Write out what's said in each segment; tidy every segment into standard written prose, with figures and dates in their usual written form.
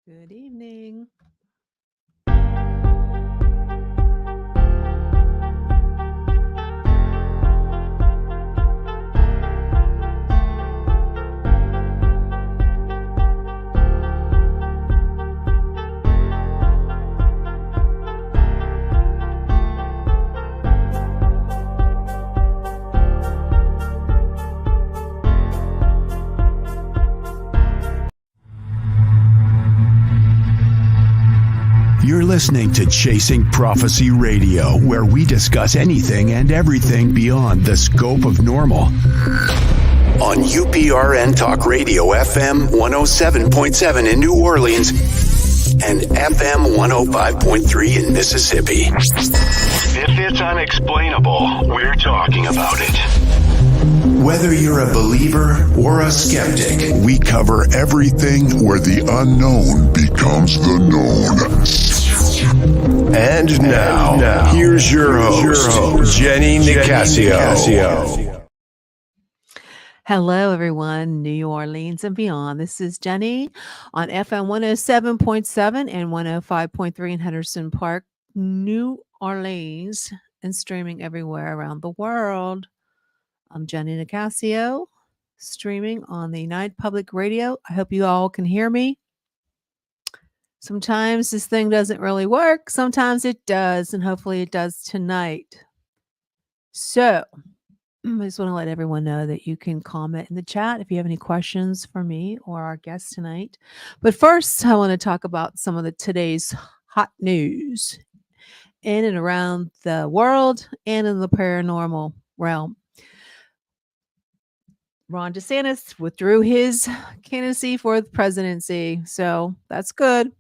Good evening. You're listening to Chasing Prophecy Radio, where we discuss anything and everything beyond the scope of normal. On UPRN Talk Radio FM 107.7 in New Orleans and FM 105.3 in Mississippi. If it's unexplainable, we're talking about it. Whether you're a believer or a skeptic, we cover everything where the unknown becomes the known. And now, here's your host, Jenny Nicasio. Hello, everyone, New Orleans and beyond. This is Jenny on FM 107.7 and 105.3 in Henderson Park, New Orleans, and streaming everywhere around the world. I'm Jenny Nicasio, streaming on the United Public Radio. I hope you all can hear me. Sometimes this thing doesn't really work. Sometimes it does, and hopefully it does tonight. So I just want to let everyone know that you can comment in the chat if you have any questions for me or our guest tonight. But first, I want to talk about some of today's hot news in and around the world and in the paranormal realm. Ron DeSantis withdrew his candidacy for the presidency. So that's good.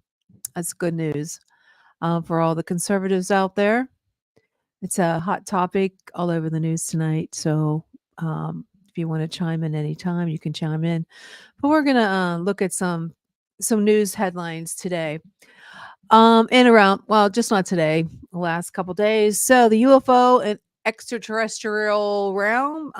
That's good news for all the conservatives out there. It's a hot topic all over the news tonight. So if you want to chime in anytime, you can chime in. But we're going to look at some news headlines today. And around, well, just not today, the last couple days. So the UFO and extraterrestrial realm.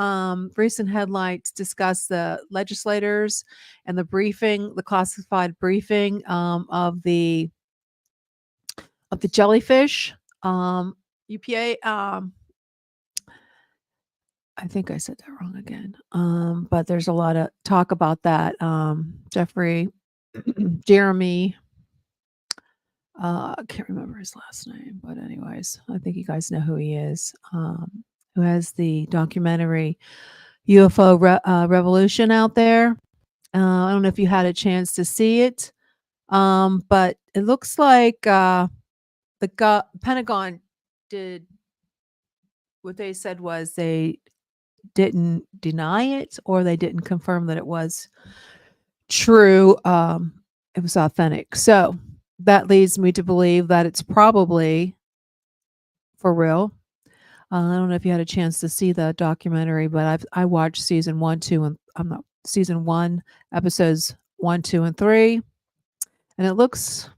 Recent headlines discuss the legislators and the classified briefing of the jellyfish. UPA. I think I said that wrong again. But there's a lot of talk about that. Jeremy. I can't remember his last name, but anyways, I think you guys know who he is, who has the documentary UFO Revolution out there. I don't know if you had a chance to see it, but it looks like the Pentagon did what they said was they didn't deny it or they didn't confirm that it was true. It was authentic. So that leads me to believe that it's probably for real. I don't know if you had a chance to see the documentary, but I watched season 1, 2, and season 1, episodes 1, 2, and 3. And it looks,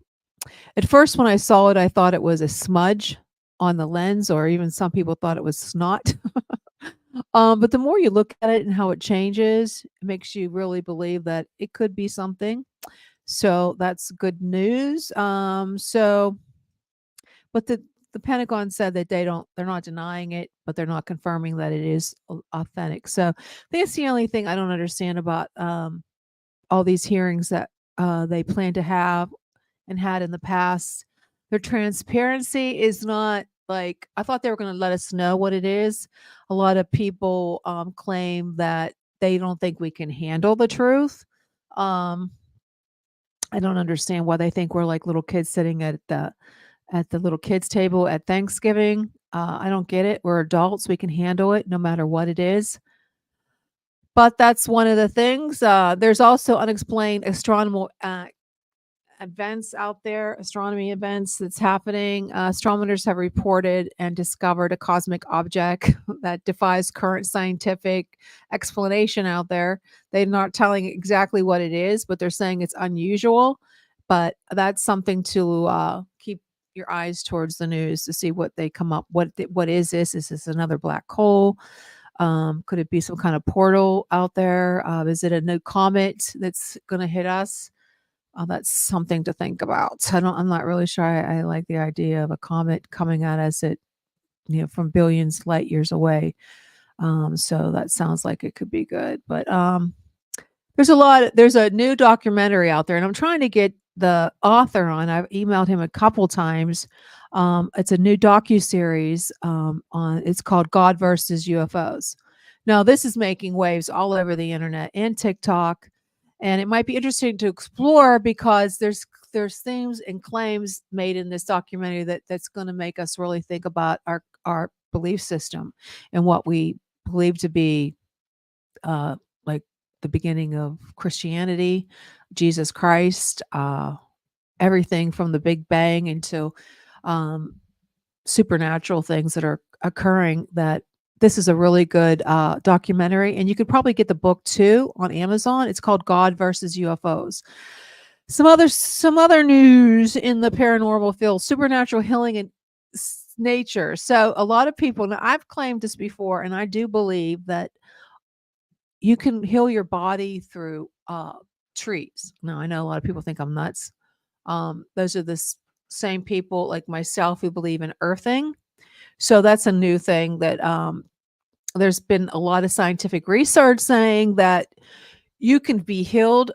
at first when I saw it, I thought it was a smudge on the lens, or even some people thought it was snot. But the more you look at it and how it changes, it makes you really believe that it could be something. So that's good news. But the Pentagon said that they're not denying it, but they're not confirming that it is authentic. So I think it's the only thing I don't understand about all these hearings that they plan to have and had in the past. Their transparency is not like, I thought they were going to let us know what it is. A lot of people claim that they don't think we can handle the truth. I don't understand why they think we're like little kids sitting at the little kids table at Thanksgiving. I don't get it. We're adults. We can handle it no matter what it is. But that's one of the things. There's also unexplained astronomical events out there, astronomy events that's happening. Astronomers have reported and discovered a cosmic object that defies current scientific explanation out there. They're not telling exactly what it is, but they're saying it's unusual. But that's something to keep your eyes towards the news to see what they come up. What is this? Is this another black hole? Could it be some kind of portal out there? Is it a new comet that's going to hit us? That's something to think about. I'm not really sure I like the idea of a comet coming at us at, from billions light years away. So that sounds like it could be good. But there's a new documentary out there, and I'm trying to get the author on. I've emailed him a couple times. It's a new docu-series, it's called God versus UFOs. Now, this is making waves all over the internet and TikTok, and it might be interesting to explore because there's themes and claims made in this documentary that's going to make us really think about our belief system and what we believe to be like the beginning of Christianity, Jesus Christ, everything from the Big Bang into supernatural things that are occurring. That this is a really good documentary, and you could probably get the book too on Amazon. It's called God versus UFOs. Some other news in the paranormal field: supernatural healing and nature. So a lot of people, now I've claimed this before, and I do believe that you can heal your body through trees. Now, I know a lot of people think I'm nuts. Those are the same people like myself who believe in earthing. So that's a new thing that there's been a lot of scientific research saying that you can be healed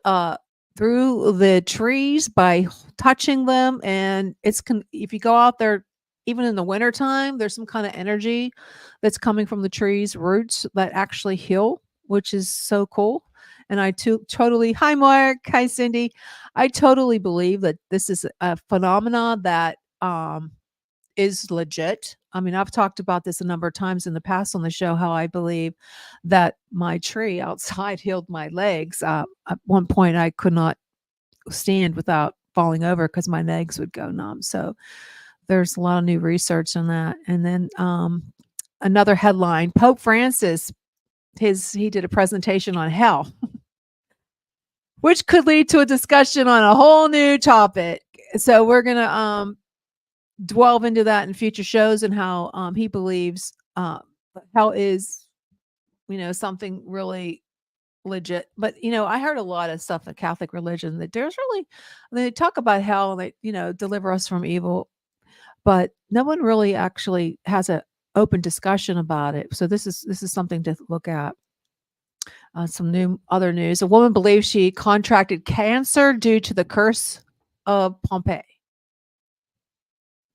through the trees by touching them. And if you go out there, even in the wintertime, there's some kind of energy that's coming from the trees' roots that actually heal, which is so cool. And I totally, hi Mark, hi Cindy. I totally believe that this is a phenomena that is legit. I mean, I've talked about this a number of times in the past on the show, how I believe that my tree outside healed my legs. At one point, I could not stand without falling over because my legs would go numb. So there's a lot of new research on that. And then another headline: Pope Francis, he did a presentation on hell, which could lead to a discussion on a whole new topic. So we're gonna delve into that in future shows, and how he believes hell is, something really legit. But I heard a lot of stuff in Catholic religion that they talk about hell and they deliver us from evil, but no one really actually has a open discussion about it. So this is something to look at. Some other news: a woman believes she contracted cancer due to the curse of Pompeii.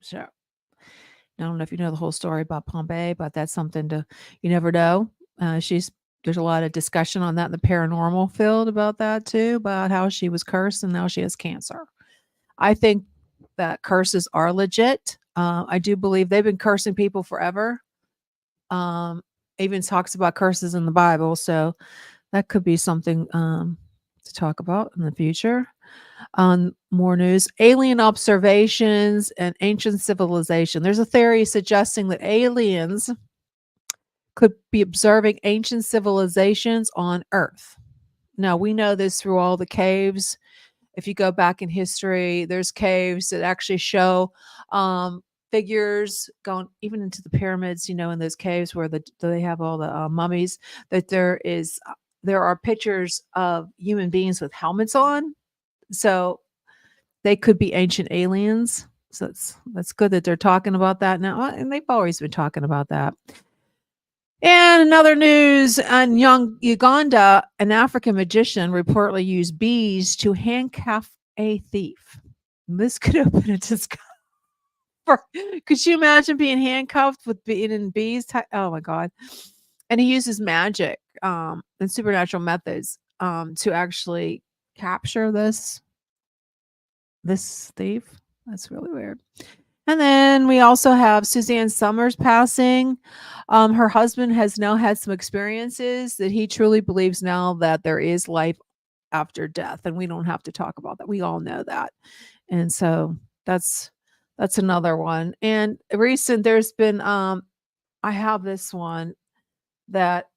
So I don't know if you know the whole story about Pompeii, but that's something you never know. There's a lot of discussion on that in the paranormal field about that too, about how she was cursed and now she has cancer. I think that curses are legit. I do believe they've been cursing people forever. Even talks about curses in the Bible, so that could be something to talk about in the future. More news: alien observations and ancient civilization. There's a theory suggesting that aliens could be observing ancient civilizations on Earth. Now, we know this through all the caves. If you go back in history, there's caves that actually show figures going even into the pyramids, in those caves where they have all the mummies, that there are pictures of human beings with helmets on. So they could be ancient aliens. So that's good that they're talking about that now. And they've always been talking about that. And another news: in Uganda, an African magician reportedly used bees to handcuff a thief. This could open a discussion. Could you imagine being handcuffed with bees? Oh my God. And he uses magic and supernatural methods to actually capture this thief. That's really weird. And then we also have Suzanne Summers passing. Her husband has now had some experiences that he truly believes now that there is life after death, and we don't have to talk about that. We all know that. And so that's another one. And there's been I have this one that,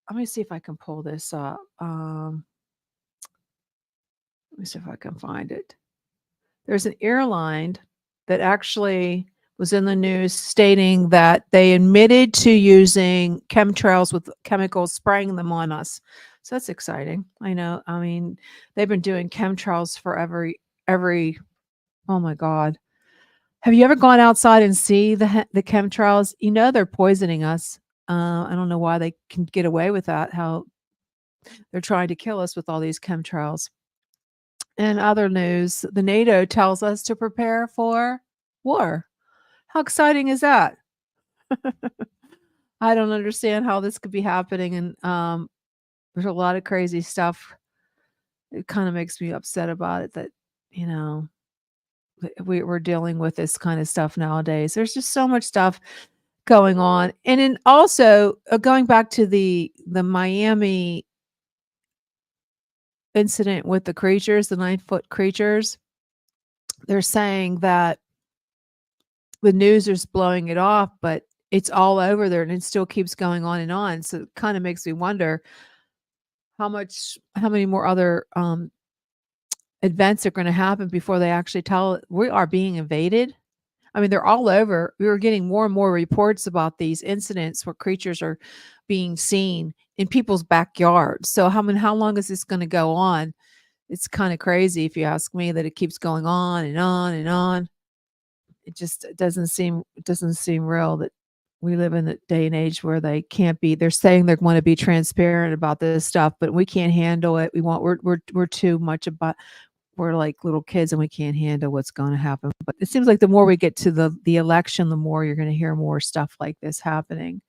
let me see if I can pull this up. Let me see if I can find it. There's an airline that actually was in the news stating that they admitted to using chemtrails with chemicals, spraying them on us So that's exciting. I know. I mean, they've been doing chemtrails for every. Oh my God. Have you ever gone outside and see the chemtrails? You know they're poisoning us. I don't know why they can get away with that. How they're trying to kill us with all these chemtrails. In other news, the NATO tells us to prepare for war. How exciting is that? I don't understand how this could be happening, and there's a lot of crazy stuff. It kind of makes me upset about it that you know we're dealing with this kind of stuff nowadays. There's just so much stuff going on, and then also going back to the Miami incident with the creatures, the 9-foot creatures. They're saying that the news is blowing it off, but it's all over there and it still keeps going on and on. So it kind of makes me wonder how many more other events are going to happen before they actually tell we are being invaded. I mean, they're all over. We were getting more and more reports about these incidents where creatures are being seen in people's backyards. So how long is this going to go on? It's kind of crazy if you ask me that it keeps going on and on and on. It doesn't seem real that we live in a day and age where they're saying they want to be transparent about this stuff, but we can't handle it. We're too much about we're like little kids and we can't handle what's going to happen. But it seems like the more we get to the election, the more you're going to hear more stuff like this happening.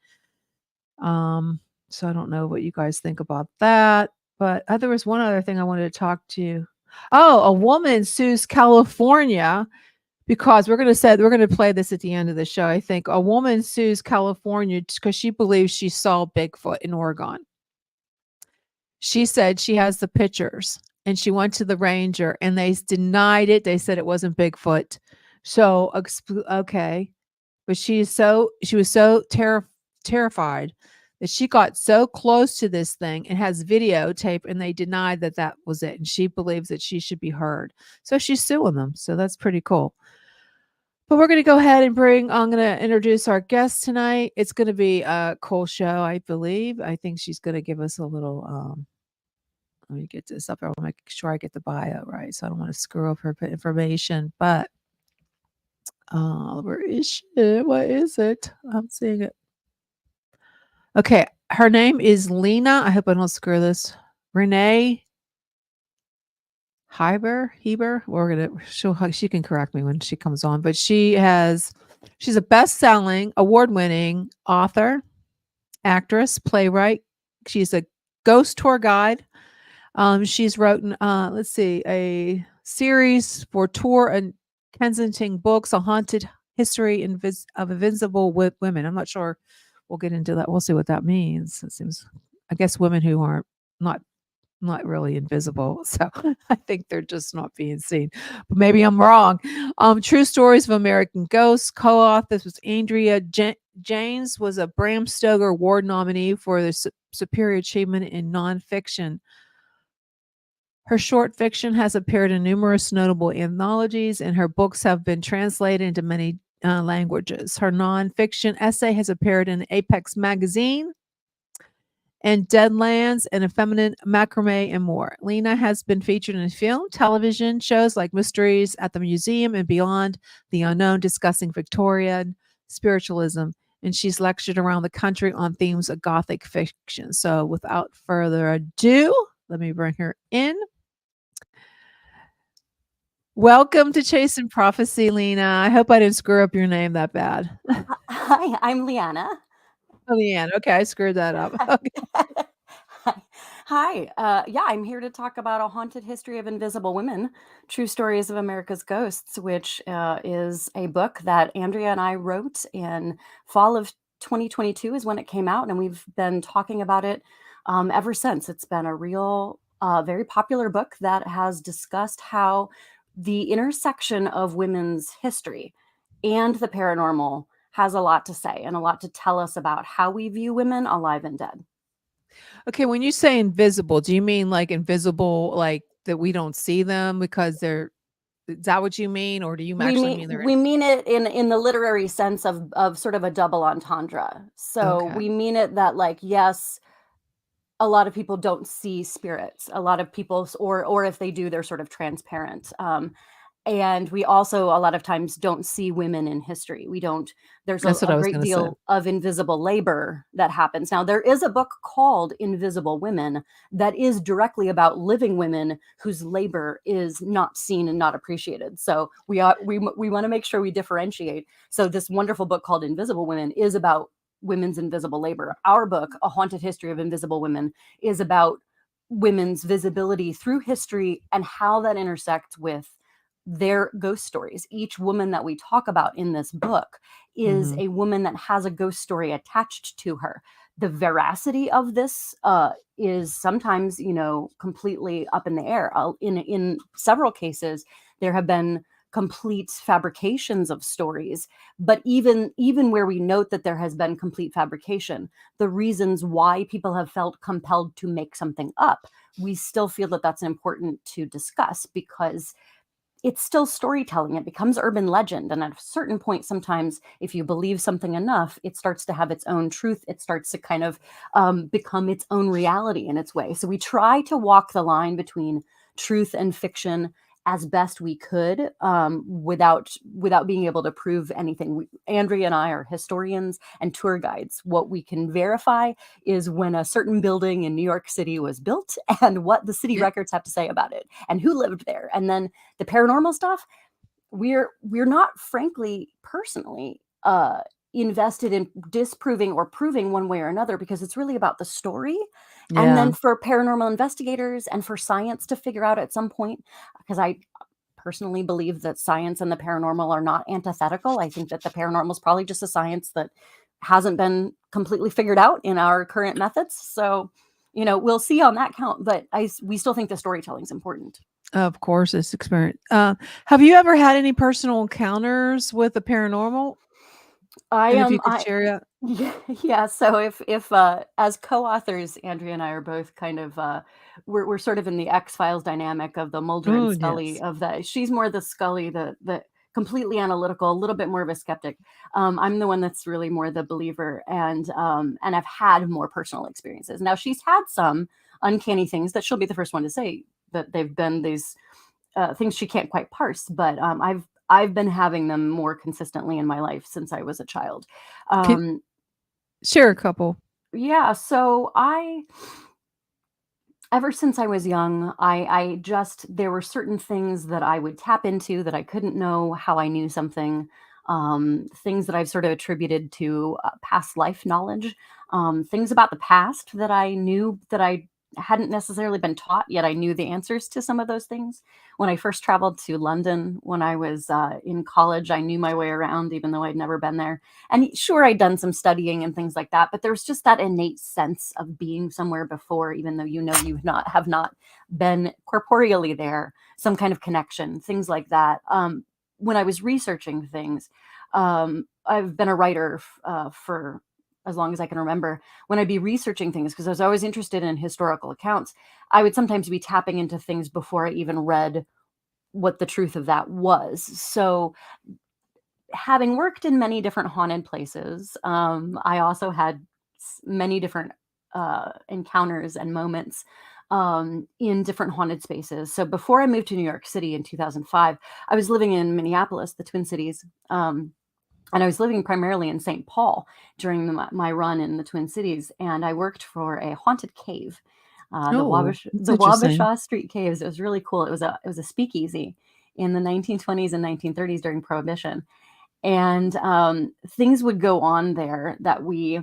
So I don't know what you guys think about that. But there was one other thing I wanted to talk to you. Oh, a woman sues California because we're going to play this at the end of the show. I think a woman sues California because she believes she saw Bigfoot in Oregon. She said she has the pictures and she went to the ranger and they denied it. They said it wasn't Bigfoot. So, okay. But she was so terrified that she got so close to this thing and has videotape and they denied that was it. And she believes that she should be heard. So she's suing them. So that's pretty cool. But we're going to go ahead and I'm going to introduce our guest tonight. It's going to be a cool show, I believe. I think she's going to give us a little, let me get this up. I want to make sure I get the bio right. So I don't want to screw up her information, but where is she? What is it? I'm seeing it. Okay. Her name is Leanna. I hope I don't screw this. Renee Hieber. She can correct me when she comes on, but she's a best-selling, award-winning author, actress, playwright. She's a ghost tour guide. She's written, a series for Tor and Kensington Books, A Haunted History of Invisible Women. I'm not sure. We'll get into that. We'll see what that means. It seems, I guess, women who aren't not really invisible. So I think they're just not being seen. But maybe I'm wrong. True Stories of American Ghosts. Co-author, this was Andrea Janes, was a Bram Stoker Award-nominated for the superior achievement in nonfiction. Her short fiction has appeared in numerous notable anthologies, and her books have been translated into many languages. Her nonfiction essay has appeared in Apex Magazine and Deadlands and A Feminine Macrame and more. Lena has been featured in film, television shows like Mysteries at the Museum and Beyond the Unknown, discussing Victorian spiritualism, and she's lectured around the country on themes of Gothic fiction. So without further ado, let me bring her in. Welcome to Chasing Prophecy, Lena. I hope I didn't screw up your name that bad. Hi, I'm Leanna. Oh, Leanne. Okay, I screwed that up. Okay. Hi. I'm here to talk about A Haunted History of Invisible Women, True Stories of America's Ghosts, which is a book that Andrea and I wrote in fall of 2022 is when it came out, and we've been talking about it ever since. It's been a real, very popular book that has discussed how the intersection of women's history and the paranormal has a lot to say and a lot to tell us about how we view women alive and dead. Okay, when you say invisible, do you mean like invisible, like that we don't see them because is that what you mean? Or do you actually mean we mean it in the literary sense of sort of a double entendre. So Okay. we mean it that, like, yes, a lot of people don't see spirits. A lot of people, or if they do, they're sort of transparent. And we also a lot of times don't see women in history. We don't. There's That's what a I was great gonna say. deal of invisible labor that happens. Now, there is a book called Invisible Women that is directly about living women whose labor is not seen and not appreciated. So we want to make sure we differentiate. So this wonderful book called Invisible Women is about women's invisible labor. Our book, A Haunted History of Invisible Women, is about women's visibility through history and how that intersects with their ghost stories. Each woman that we talk about in this book is Mhm. a woman that has a ghost story attached to her. The veracity of this is sometimes, completely up in the air. In several cases, there have been complete fabrications of stories. But even where we note that there has been complete fabrication, the reasons why people have felt compelled to make something up, we still feel that that's important to discuss because it's still storytelling. It becomes urban legend. And at a certain point, sometimes if you believe something enough, it starts to have its own truth. It starts to kind of become its own reality in its way. So we try to walk the line between truth and fiction as best we could, without being able to prove anything. Andrea and I are historians and tour guides. What we can verify is when a certain building in New York City was built and what the city Yeah. records have to say about it and who lived there. And then the paranormal stuff, we're not, frankly, personally invested in disproving or proving one way or another, because it's really about the story. And Yeah. then for paranormal investigators and for science to figure out at some point, because I personally believe that science and the paranormal are not antithetical. I think that the paranormal is probably just a science that hasn't been completely figured out in our current methods. So, we'll see on that count, but we still think the storytelling is important. Of course, it's experience. Have you ever had any personal encounters with the paranormal? I And if you am could I share it. Yeah, yeah. So if as co-authors, Andrea and I are both kind of we're sort of in the X-Files dynamic of the Mulder and Oh, Scully yes. of that. She's more the Scully, the completely analytical, a little bit more of a skeptic. I'm the one that's really more the believer, and I've had more personal experiences. Now she's had some uncanny things that she'll be the first one to say that they've been these things she can't quite parse, but I've been having them more consistently in my life since I was a child. Can Um, share a couple. yeah, so ever since I was young, I just there were certain things that I would tap into that I couldn't know how I knew something. Things that I've sort of attributed to past life knowledge, things about the past that I knew that I hadn't necessarily been taught, yet I knew the answers to some of those things. When I first traveled to London when I was in college, I knew my way around, even though I'd never been there. And sure, I'd done some studying and things like that, but there was just that innate sense of being somewhere before, even though you have not been corporeally there, some kind of connection, things like that. When I was researching things, I've been a writer for as long as I can remember. When I'd be researching things, because I was always interested in historical accounts, I would sometimes be tapping into things before I even read what the truth of that was. So having worked in many different haunted places, I also had many different encounters and moments in different haunted spaces. So before I moved to New York City in 2005, I was living in Minneapolis, the Twin Cities. And I was living primarily in St. Paul during my run in the Twin Cities, and I worked for a haunted cave, Oh, that's the interesting. Wabasha Street Caves. It was really cool. It was a speakeasy in the 1920s and 1930s during Prohibition, and things would go on there that we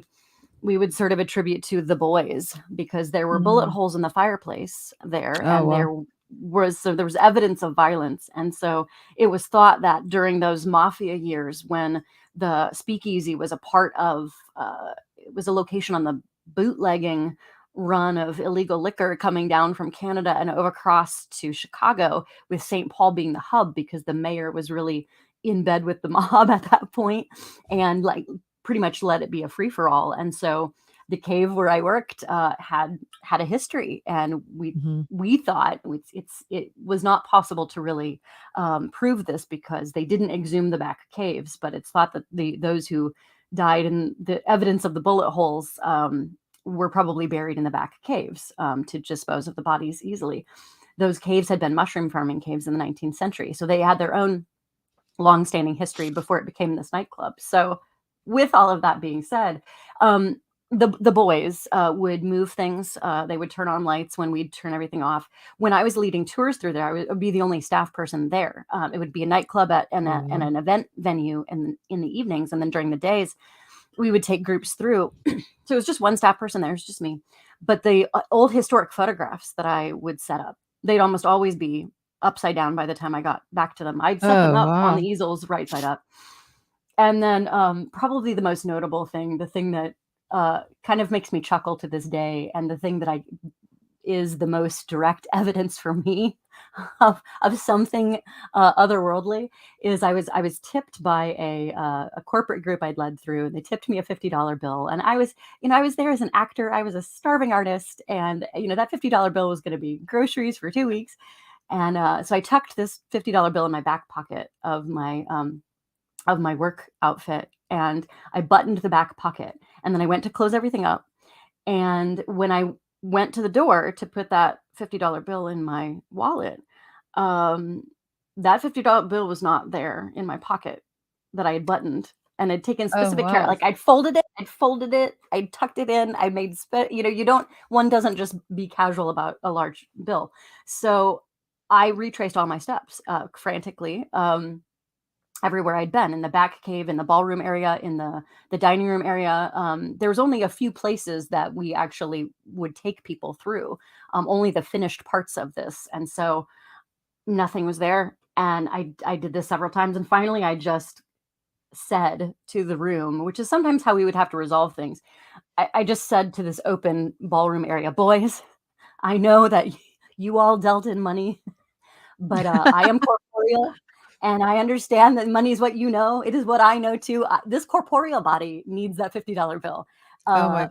would sort of attribute to the boys, because there were bullet Mhm. holes in the fireplace there, Oh, and wow. there was evidence of violence. And so it was thought that during those mafia years, when the speakeasy was a part of it was a location on the bootlegging run of illegal liquor coming down from Canada and over across to Chicago, with St. Paul being the hub because the mayor was really in bed with the mob at that point, and like pretty much let it be a free for all. And so the cave where I worked had a history, and Mhm. we thought it was not possible to really prove this because they didn't exhume the back caves, but it's thought that those who died, and the evidence of the bullet holes were probably buried in the back caves to dispose of the bodies easily. Those caves had been mushroom farming caves in the 19th century. So they had their own long-standing history before it became this nightclub. So with all of that being said, the boys would move things. They would turn on lights when we'd turn everything off. When I was leading tours through there, I would be the only staff person there. It would be a nightclub and an event venue in the evenings. And then during the days, we would take groups through. So it was just one staff person there. It was just me. But the old historic photographs that I would set up, they'd almost always be upside down by the time I got back to them. I'd set them up on the easels right side up. And then probably the most notable thing, the thing that kind of makes me chuckle to this day, and the thing that is the most direct evidence for me of something otherworldly, is I was tipped by a corporate group I'd led through, and they tipped me a $50 bill. And I was there as an actor. I was a starving artist, and that $50 bill was going to be groceries for 2 weeks. And so I tucked this $50 bill in my back pocket of my work outfit, and I buttoned the back pocket, and then I went to close everything up. And when I went to the door to put that $50 bill in my wallet, that $50 bill was not there in my pocket that I had buttoned, and I'd taken specific care. Like I'd folded it, I'd tucked it in, I made, one doesn't just be casual about a large bill. So I retraced all my steps frantically. Everywhere I'd been, in the back cave, in the ballroom area, in the dining room area. There was only a few places that we actually would take people through, only the finished parts of this. And so nothing was there. And I did this several times. And finally, I just said to the room, which is sometimes how we would have to resolve things. I just said to this open ballroom area, boys, I know that you all dealt in money, but I am corporeal. And I understand that money is what you know. It is what I know too. This corporeal body needs that $50 bill.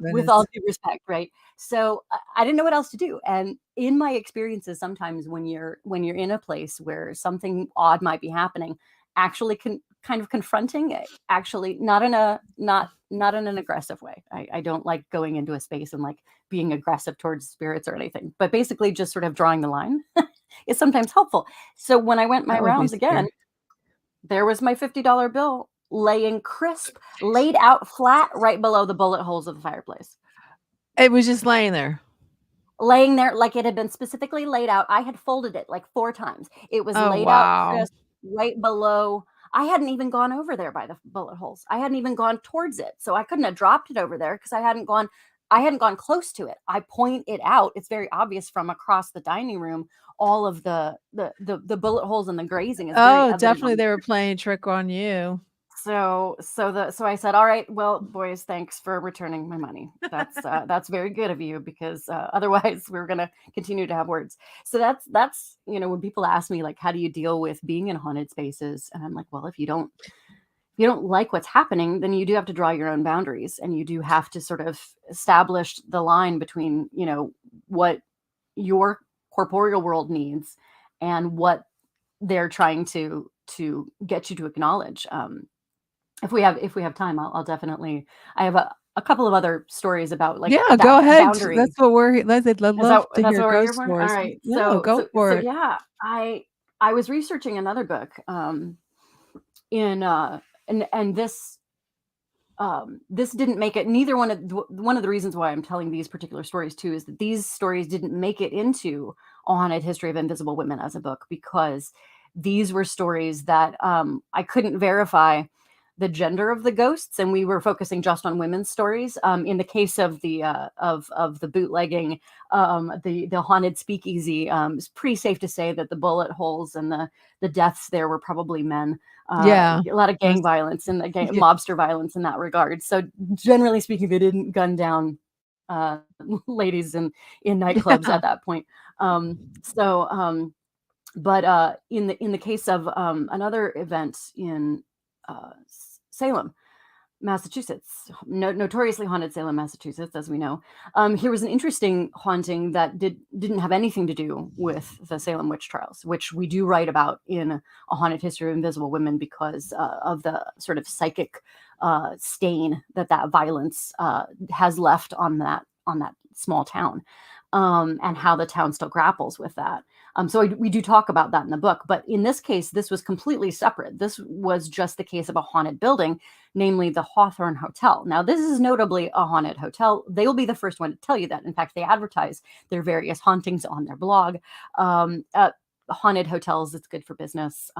With all due respect, right? So I didn't know what else to do. And in my experiences, sometimes when you're in a place where something odd might be happening, actually kind of confronting it, actually not in an aggressive way. I don't like going into a space and like being aggressive towards spirits or anything, but basically just sort of drawing the line is sometimes helpful. So when I went my rounds again, there was my $50 bill laying crisp, laid out flat right below the bullet holes of the fireplace. It was just laying there like it had been specifically laid out. I had folded it like 4 times. It was laid out crisp right below. I hadn't even gone over there by the bullet holes. I hadn't even gone towards it. So I couldn't have dropped it over there because I hadn't gone close to it. I point it out. It's very obvious from across the dining room. All of the bullet holes and the grazing is very definitely they were playing trick on you. So I said, all right, well, boys, thanks for returning my money. That's very good of you, because otherwise we're going to continue to have words. So that's when people ask me, like, how do you deal with being in haunted spaces? And I'm like, well, if you don't like what's happening, then you do have to draw your own boundaries, and you do have to sort of establish the line between, what your corporeal world needs and what they're trying to get you to acknowledge. If we have time, I'll definitely. I have a couple of other stories about go ahead. Boundaries. That's what we're. I'd love to hear ghost stories. All right, go for it. Yeah, I was researching another book, and this didn't make it. Neither one of the reasons why I'm telling these particular stories too is that these stories didn't make it into A Haunted History of Invisible Women as a book, because these were stories that I couldn't verify the gender of the ghosts, and we were focusing just on women's stories. In the case of the bootlegging, the haunted speakeasy, it's pretty safe to say that the bullet holes and the deaths there were probably men. A lot of gang violence and mobster violence in that regard. So generally speaking, they didn't gun down ladies in nightclubs at that point. But in the case of another event in Salem, Massachusetts, notoriously haunted Salem, Massachusetts, as we know. Here was an interesting haunting that didn't have anything to do with the Salem witch trials, which we do write about in A Haunted History of Invisible Women because of the sort of psychic stain that violence has left on that small town, and how the town still grapples with that. So we do talk about that in the book, but in this case, this was completely separate. This was just the case of a haunted building, namely the Hawthorne Hotel. Now, this is notably a haunted hotel. They will be the first one to tell you that. In fact, they advertise their various hauntings on their blog. Haunted hotels, it's good for business.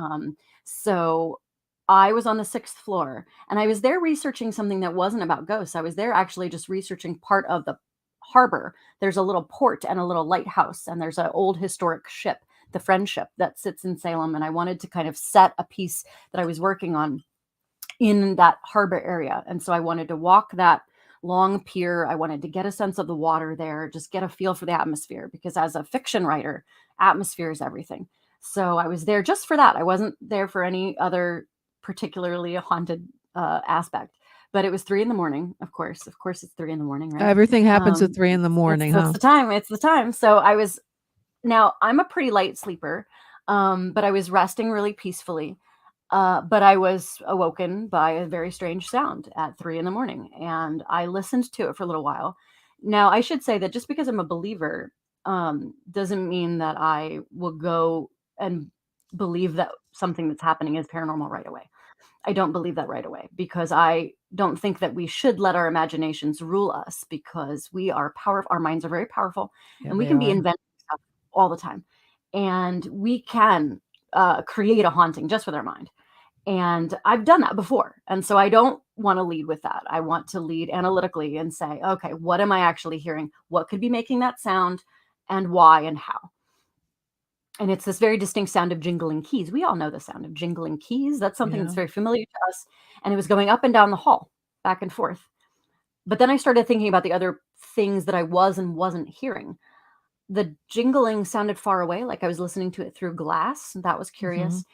So I was on the 6th floor, and I was there researching something that wasn't about ghosts. I was there actually just researching part of the harbor. There's a little port and a little lighthouse, and there's an old historic ship, the Friendship, that sits in Salem. And I wanted to kind of set a piece that I was working on in that harbor area. And so I wanted to walk that long pier. I wanted to get a sense of the water there, just get a feel for the atmosphere, because as a fiction writer, atmosphere is everything. So I was there just for that. I wasn't there for any other particularly haunted aspect. But it was 3 a.m. Of course, it's 3 a.m, right? Everything happens at 3 a.m, It's the time. It's the time. So I'm a pretty light sleeper, but I was resting really peacefully. But I was awoken by a very strange sound at 3 a.m, and I listened to it for a little while. Now, I should say that just because I'm a believer, doesn't mean that I will go and believe that something that's happening is paranormal right away. I don't believe that right away, because I don't think that we should let our imaginations rule us, because we are powerful. Our minds are very powerful, and we can be inventing stuff all the time. And we can create a haunting just with our mind. And I've done that before. And so I don't want to lead with that. I want to lead analytically and say, okay, what am I actually hearing? What could be making that sound, and why and how? And it's this very distinct sound of jingling keys. We all know the sound of jingling keys. That's something that's very familiar to us. And it was going up and down the hall, back and forth. But then I started thinking about the other things that I was and wasn't hearing. The jingling sounded far away, like I was listening to it through glass. That was curious.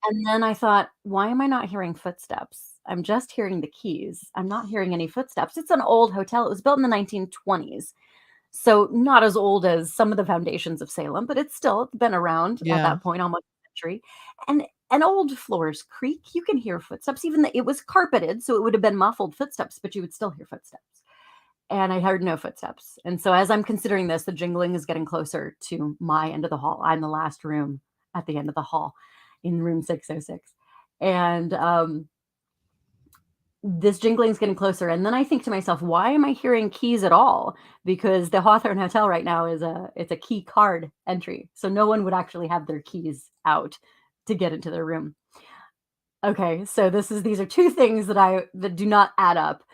And then I thought, why am I not hearing footsteps? I'm just hearing the keys. I'm not hearing any footsteps. It's an old hotel. It was built in the 1920s. So not as old as some of the foundations of Salem, but it's still been around at that point, almost a century. And old floors creak. You can hear footsteps, even though it was carpeted, so it would have been muffled footsteps, but you would still hear footsteps. And I heard no footsteps. And so as I'm considering this, the jingling is getting closer to my end of the hall. I'm the last room at the end of the hall in room 606. And this jingling is getting closer. And then I think to myself, why am I hearing keys at all? Because the Hawthorne Hotel right now it's a key card entry. So no one would actually have their keys out to get into their room. Okay, so these are two things that do not add up.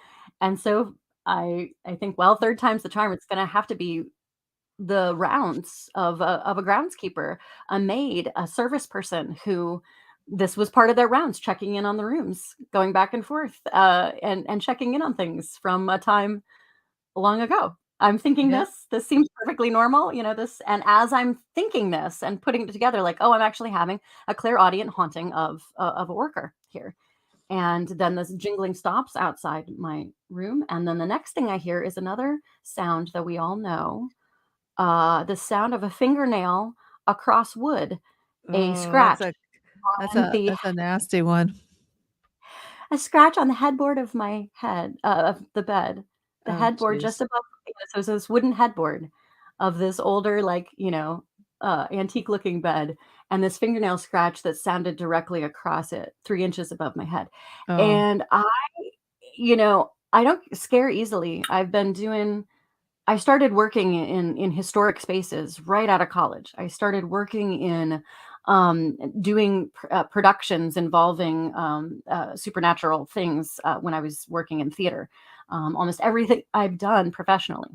And so I think, well, third time's the charm. It's gonna have to be the rounds of a groundskeeper, a maid, a service person who this was part of their rounds, checking in on the rooms, going back and forth, and checking in on things from a time long ago. I'm thinking this seems perfectly normal, this. And as I'm thinking this and putting it together, like, oh, I'm actually having a clairaudient haunting of a worker here. And then this jingling stops outside my room. And then the next thing I hear is another sound that we all know, the sound of a fingernail across wood, a scratch. That's a nasty one. A scratch on the headboard of my head, of the bed, the headboard just above. So it's this wooden headboard of this older, antique looking bed, and this fingernail scratch that sounded directly across it, 3 inches above my head. And I don't scare easily. I started working in historic spaces right out of college. I started working in doing productions involving supernatural things when I was working in theater. Almost everything I've done professionally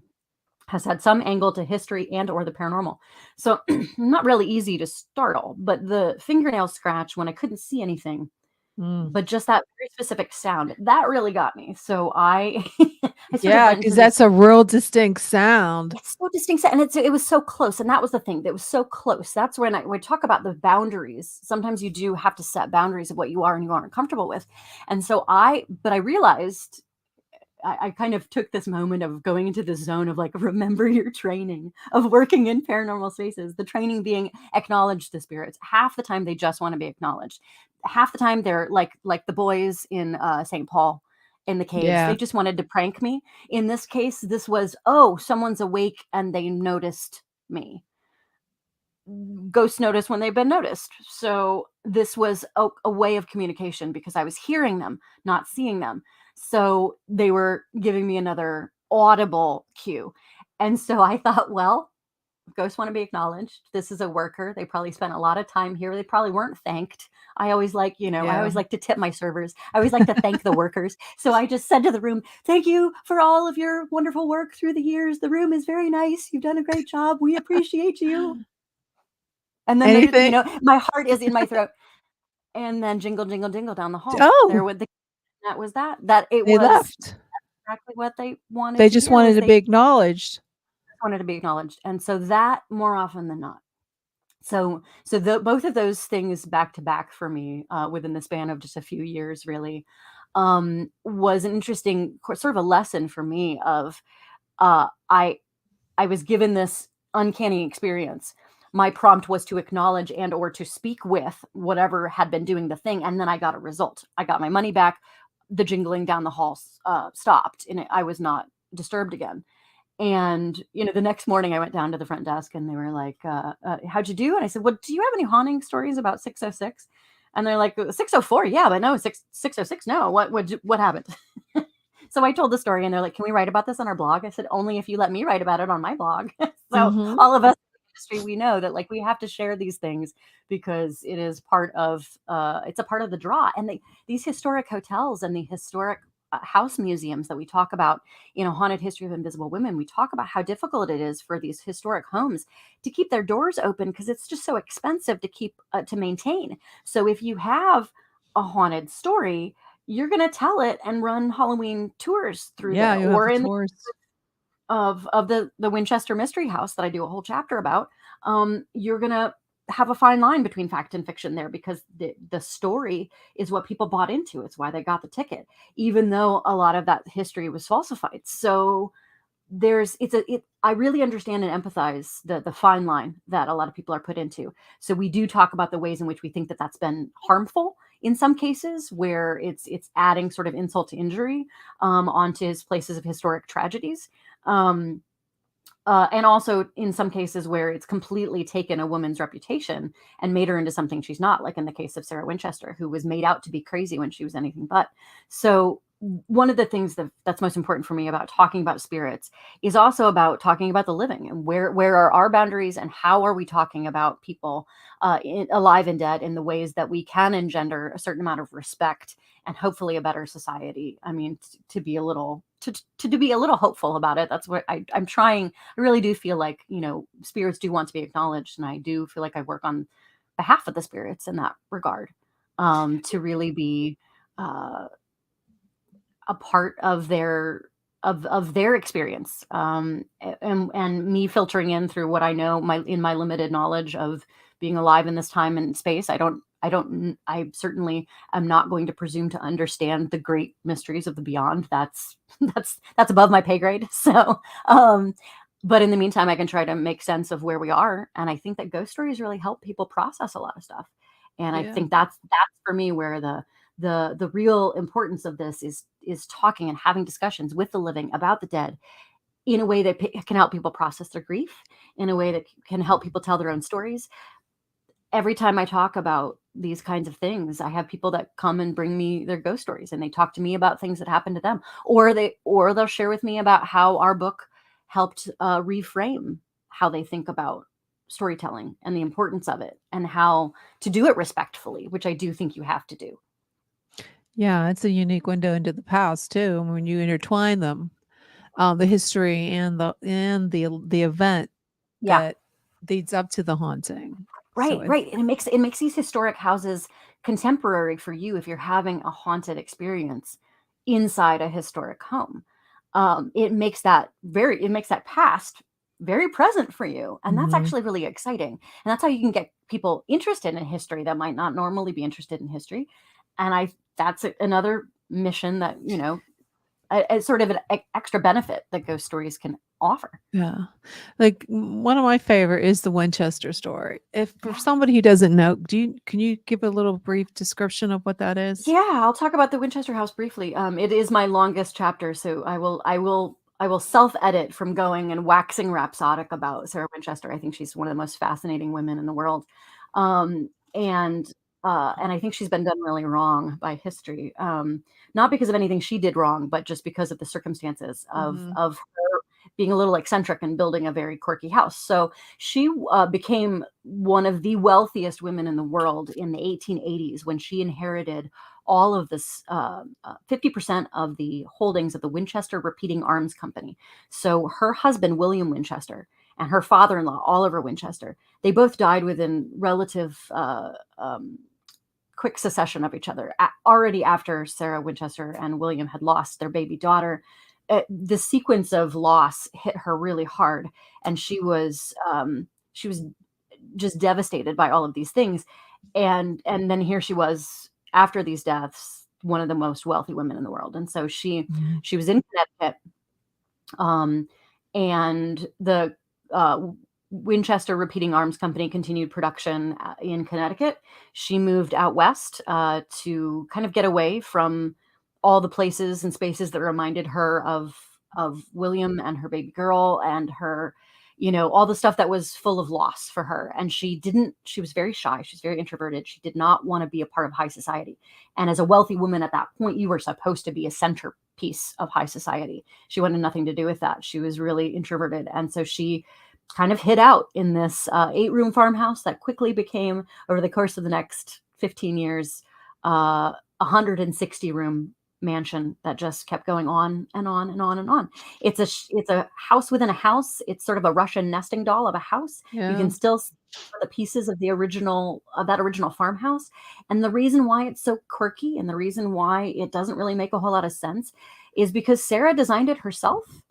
has had some angle to history and or the paranormal. So not really easy to startle, but the fingernail scratch when I couldn't see anything, but just that very specific sound, that really got me. So I because that's a real distinct sound. It's so distinct, and it was so close, and that was the thing. That was so close. That's when we talk about the boundaries. Sometimes you do have to set boundaries of what you are and you aren't comfortable with. And so I realized I kind of took this moment of going into the zone of like, remember your training of working in paranormal spaces, the training being acknowledge the spirits. Half the time they just want to be acknowledged. Half the time they're like the boys in St. Paul in the caves. Yeah. They just wanted to prank me. In this case, this was, oh, someone's awake and they noticed me. Ghosts notice when they've been noticed. So this was a way of communication because I was hearing them, not seeing them. So they were giving me another audible cue. And so I thought, well, ghosts want to be acknowledged. This is a worker. They probably spent a lot of time here. They probably weren't thanked. I always like, I Yeah. always like to tip my servers. I always like to thank the workers. So I just said to the room, thank you for all of your wonderful work through the years. The room is very nice. You've done a great job. We appreciate you. And then Anything? my heart is in my throat. And then jingle, jingle, jingle down the hall. There Oh, with that was that. That it they was left. exactly what they wanted They to just hear. wanted Was to they be acknowledged. wanted to be acknowledged. And so that more often than not. So both of those things back to back for me within the span of just a few years really was an interesting sort of a lesson for me of I was given this uncanny experience. My prompt was to acknowledge and or to speak with whatever had been doing the thing, and then I got a result. I got my money back. The jingling down the hall stopped, and I was not disturbed again. And the next morning I went down to the front desk, and they were like, "How'd you do?" And I said, "Well, do you have any haunting stories about 606?" And they're like, "604, yeah, but no, 606, no. What happened?" So I told the story, and they're like, "Can we write about this on our blog?" I said, "Only if you let me write about it on my blog." So Mhm. all of us in the industry, we know that like we have to share these things because it is part of it's a part of the draw. And these historic hotels and the historic house museums that we talk about, Haunted History of Invisible Women, we talk about how difficult it is for these historic homes to keep their doors open because it's just so expensive to keep to maintain. So if you have a haunted story, you're going to tell it and run Halloween tours through Yeah, there. you have Or the in the tours. of the Winchester Mystery House that I do a whole chapter about, you're going to have a fine line between fact and fiction there because the story is what people bought into. It's why they got the ticket, even though a lot of that history was falsified. So I really understand and empathize the fine line that a lot of people are put into. So we do talk about the ways in which we think that that's been harmful in some cases, where it's adding sort of insult to injury onto his places of historic tragedies. Um, and also in some cases where it's completely taken a woman's reputation and made her into something she's not, like in the case of Sarah Winchester, who was made out to be crazy when she was anything but. So one of the things that's most important for me about talking about spirits is also about talking about the living and where are our boundaries and how are we talking about people alive and dead in the ways that we can engender a certain amount of respect and hopefully a better society. I mean, to be a little to be a little hopeful about it. That's what I'm trying. I really do feel like, spirits do want to be acknowledged. And I do feel like I work on behalf of the spirits in that regard, to really be uh, a part of their experience, and me filtering in through what I know in my limited knowledge of being alive in this time and space. I certainly am not going to presume to understand the great mysteries of the beyond. That's that's above my pay grade. So but in the meantime, I can try to make sense of where we are, and I think that ghost stories really help people process a lot of stuff. And I Yeah. think that's for me where the real importance of this is talking and having discussions with the living about the dead in a way that can help people process their grief, in a way that can help people tell their own stories. Every time I talk about these kinds of things, I have people that come and bring me their ghost stories, and they talk to me about things that happened to them, or they'll share with me about how our book helped reframe how they think about storytelling and the importance of it and how to do it respectfully, which I do think you have to do. Yeah, it's a unique window into the past too, when you intertwine them, the history and the event Yeah. that leads up to the haunting. So Right, it's right. And it makes these historic houses contemporary for you if you're having a haunted experience inside a historic home. It makes that past very present for you. And that's Mhm. actually really exciting. And that's how you can get people interested in history that might not normally be interested in history. And that's another mission that, a sort of an extra benefit that ghost stories can offer. Yeah. Like one of my favorite is the Winchester story. If for Yeah. somebody who doesn't know, can you give a little brief description of what that is? Yeah, I'll talk about the Winchester House briefly. It is my longest chapter, so I will self-edit from going and waxing rhapsodic about Sarah Winchester. I think she's one of the most fascinating women in the world. Um, and and I think she's been done really wrong by history. Not because of anything she did wrong, but just because of the circumstances of Mhm. her being a little eccentric and building a very quirky house. So she became one of the wealthiest women in the world in the 1880s when she inherited all of this 50% of the holdings of the Winchester Repeating Arms Company. So her husband, William Winchester, and her father-in-law, Oliver Winchester, they both died within relative quick succession of each other. Already after Sarah Winchester and William had lost their baby daughter, the sequence of loss hit her really hard, and she was just devastated by all of these things. And then here she was after these deaths, one of the most wealthy women in the world. And so she Mhm. she was in Connecticut, um, and the Winchester Repeating Arms Company continued production in Connecticut. She moved out west to kind of get away from all the places and spaces that reminded her of William and her baby girl and her, all the stuff that was full of loss for her. And she was very shy. She's very introverted. She did not want to be a part of high society. And as a wealthy woman at that point, you were supposed to be a centerpiece of high society. She wanted nothing to do with that. She was really introverted. And so she kind of hid out in this 8-room farmhouse that quickly became, over the course of the next 15 years, a 160-room mansion that just kept going on and on and on and on. It's a house within a house. It's sort of a Russian nesting doll of a house. You can Yeah. still see the pieces of that original farmhouse. And the reason why it's so quirky and the reason why it doesn't really make a whole lot of sense is because Sarah designed it herself,